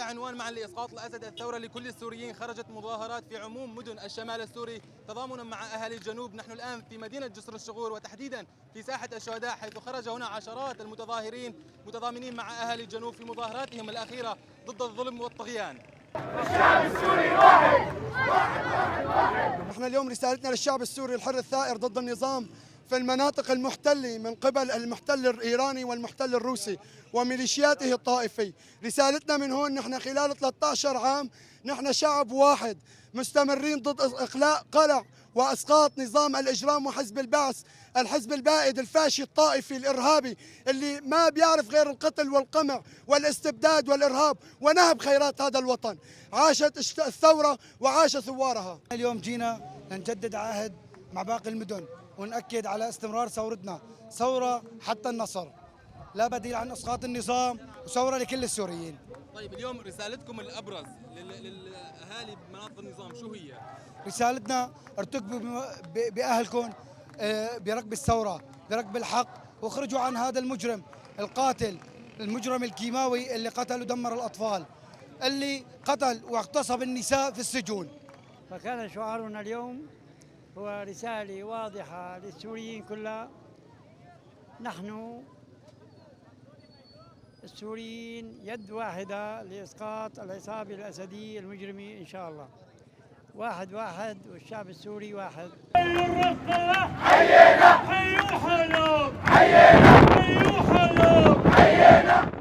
تحت عنوان معا لإسقاط الأسد الثورة لكل السوريين خرجت مظاهرات في عموم مدن الشمال السوري تضامنا مع أهالي الجنوب. نحن الآن في مدينة جسر الشغور وتحديدا في ساحة الشهداء، حيث خرج هنا عشرات المتظاهرين متضامنين مع أهالي الجنوب في مظاهراتهم الأخيرة ضد الظلم والطغيان. الشعب السوري واحد واحد واحد. نحن اليوم رسالتنا للشعب السوري الحر الثائر ضد النظام في المناطق المحتلة من قبل المحتل الإيراني والمحتل الروسي وميليشياته الطائفي. رسالتنا من هون، نحن خلال 13 عام نحن شعب واحد مستمرين ضد إقلاع قلع وإسقاط نظام الإجرام وحزب البعث، الحزب البائد الفاشي الطائفي الإرهابي اللي ما بيعرف غير القتل والقمع والاستبداد والإرهاب ونهب خيرات هذا الوطن. عاشت الثورة وعاش ثوارها. اليوم جينا لنجدد عهد مع باقي المدن ونأكد على استمرار ثورتنا، ثورة حتى النصر، لا بديل عن إسقاط النظام، وثورة لكل السوريين. طيب اليوم رسالتكم الأبرز للأهالي بمناطق النظام شو هي؟ رسالتنا ارتكبوا بأهلكم بركب الثورة، بركب الحق، واخرجوا عن هذا المجرم القاتل، المجرم الكيماوي اللي قتل ودمر الأطفال، اللي قتل واغتصب النساء في السجون. فكان شعارنا اليوم هو رسالة واضحة للسوريين كلها. نحن السوريين يد واحدة لإسقاط العصابة الأسدية المجرمة إن شاء الله. واحد واحد، والشعب السوري واحد. حي الرقة حيينا، حي حلب حيينا، حي حلب حيينا.